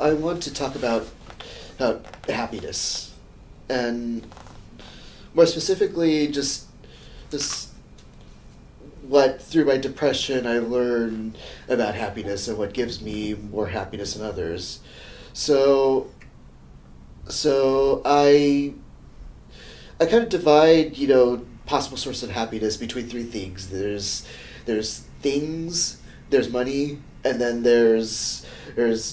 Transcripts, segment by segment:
I want to talk about happiness, and more specifically, just this what through my depression I learned about happiness and what gives me more happiness than others. So, so I kind of divide possible sources of happiness between three things. There's things, there's money, and then there's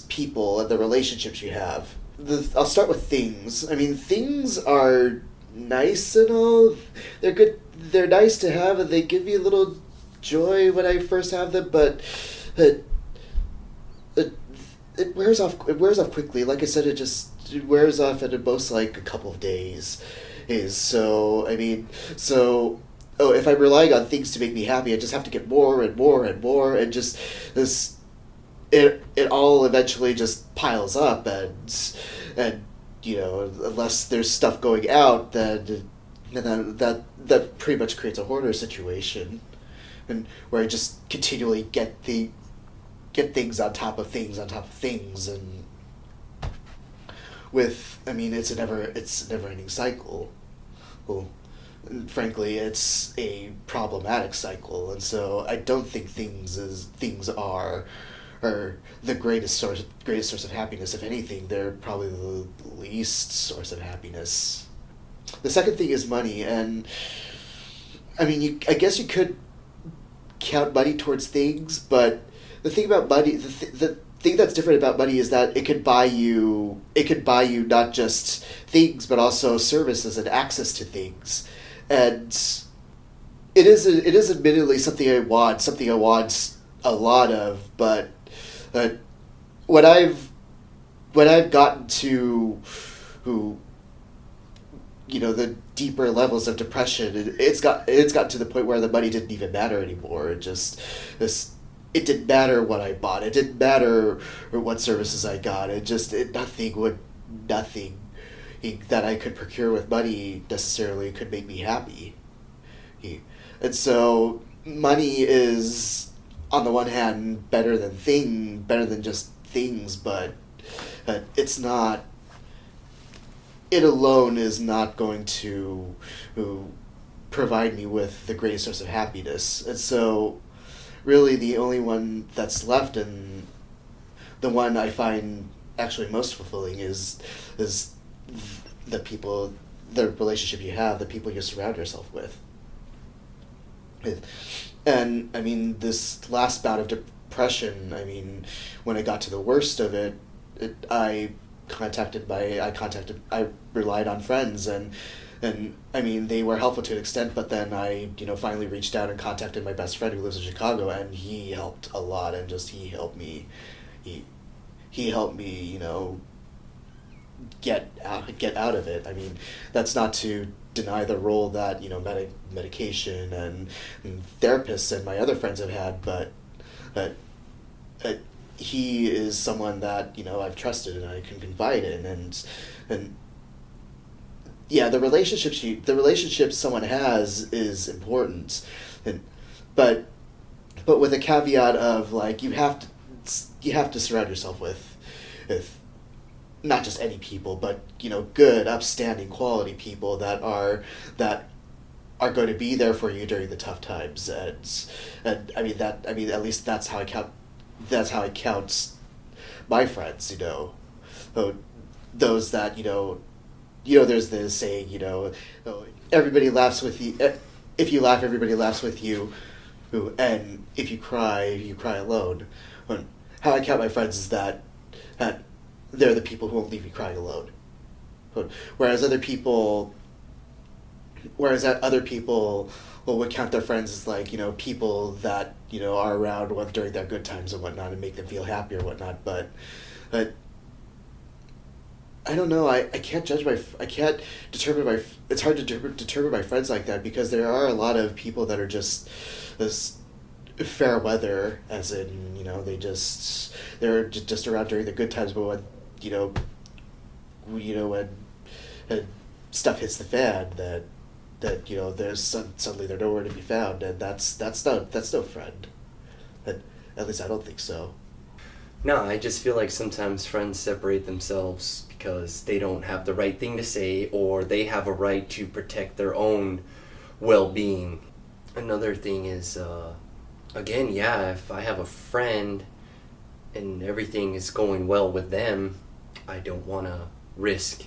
people and the relationships you have. I'll start with things. I mean, things are nice and all. They're good. They're nice to have, and they give you a little joy when I first have them. But it it, it wears off. It wears off quickly. Like I said, it wears off in most like a couple of days. Is so. I mean, so. Oh, if I'm relying on things to make me happy, I just have to get more and more and more, and just this it all eventually just piles up, and unless there's stuff going out, then that pretty much creates a hoarder situation, and where I just continually get things on top of things on top of things, and it's a never ending cycle. Well, and frankly, it's a problematic cycle, and so I don't think things are the greatest source of happiness. If anything, they're probably the least source of happiness. The second thing is money, and I mean, I guess you could count money towards things, but the thing about money, the thing that's different about money is that it could buy you not just things but also services and access to things, and it is admittedly something I want a lot of, but uh, when I've gotten to who the deeper levels of depression, it's got to the point where the money didn't even matter anymore. It didn't matter what I bought. It didn't matter what services I got. Nothing that I could procure with money necessarily could make me happy. And so money is, on the one hand, better than just things, but it's not. It alone is not going to provide me with the greatest source of happiness, and so really the only one that's left, and the one I find actually most fulfilling, is the people, the relationship you have, the people you surround yourself with. And I mean, this last bout of depression, I mean, when I got to the worst of it, I relied on friends, and I mean, they were helpful to an extent, but then I finally reached out and contacted my best friend who lives in Chicago, and he helped a lot, and just he helped me get out of it. I mean, that's not to deny the role that medication and therapists and my other friends have had, but uh, he is someone that I've trusted and I can confide in, and yeah, the relationship someone has is important, and but with a caveat of like you have to surround yourself with not just any people, but good, upstanding, quality people that are going to be there for you during the tough times, and at least that's how I count my friends. So those that there's this saying, oh, everybody laughs with you. If you laugh, everybody laughs with you, and if you cry alone. And how I count my friends is that they're the people who won't leave me crying alone. Whereas other people would count their friends as like people that are around during their good times and whatnot and make them feel happy or whatnot. But I don't know. I can't determine my. It's hard to determine my friends like that, because there are a lot of people that are just this fair weather, as in they're just around during the good times, but when when stuff hits the fan, that there's suddenly they're nowhere to be found, and that's no friend. At least I don't think so. No, I just feel like sometimes friends separate themselves because they don't have the right thing to say or they have a right to protect their own well being. Another thing is, again, yeah, if I have a friend and everything is going well with them, I don't want to risk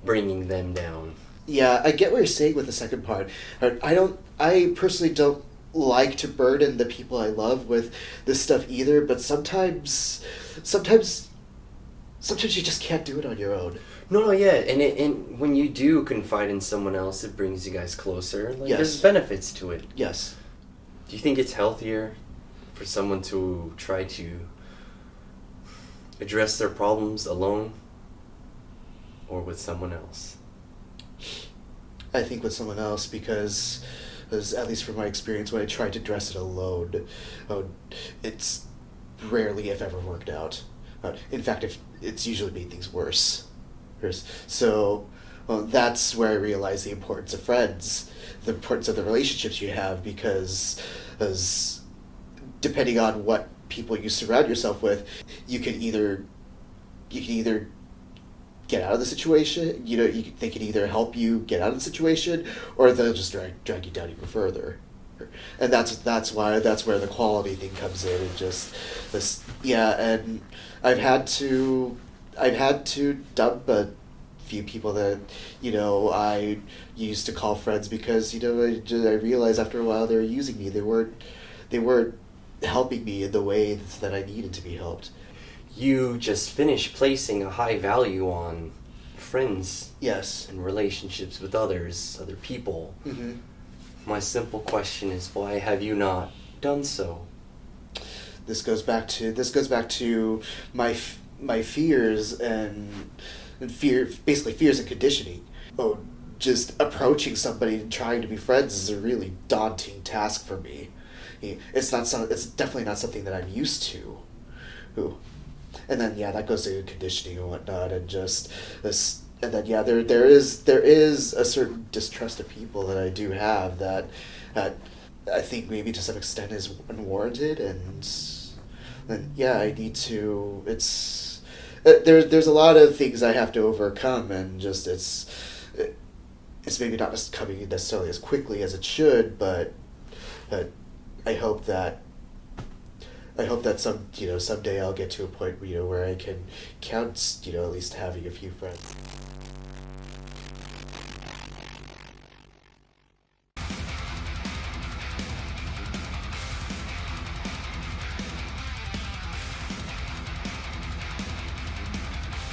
bringing them down. Yeah, I get what you're saying with the second part. I personally don't like to burden the people I love with this stuff either, but sometimes, sometimes you just can't do it on your own. No, no, yeah, and when you do confide in someone else, it brings you guys closer. Like, there's Yes. benefits to it. Yes. Do you think it's healthier for someone to try to address their problems alone or with someone else? I think with someone else because, as at least from my experience, when I tried to dress it alone, oh, it's rarely, if ever, worked out. In fact, if it's usually made things worse. So, well, that's where I realized the importance of friends, the importance of the relationships you have, because as depending on what people you surround yourself with, you can either you can either get out of the situation. They can either help you get out of the situation, or they'll just drag you down even further. And that's where the quality thing comes in, and just this, yeah. And I've had to I've had to dump a few people that I used to call friends because I realized after a while they were using me. They weren't helping me in the way that I needed to be helped. You just finished placing a high value on friends Yes. and relationships with others, other people. Hmm. My simple question is, why have you not done so? This goes back to my fears and basically fears and conditioning. Oh, just approaching somebody and trying to be friends is a really daunting task for me. It's definitely not something that I'm used to. Ooh. And then yeah, that goes to conditioning and whatnot, and just this. And then yeah, there is a certain distrust of people that I do have that I think maybe to some extent is unwarranted, and then yeah, I need to. There's a lot of things I have to overcome, and just it's maybe not just coming necessarily as quickly as it should, but uh, I hope that someday I'll get to a point where I can count at least having a few friends.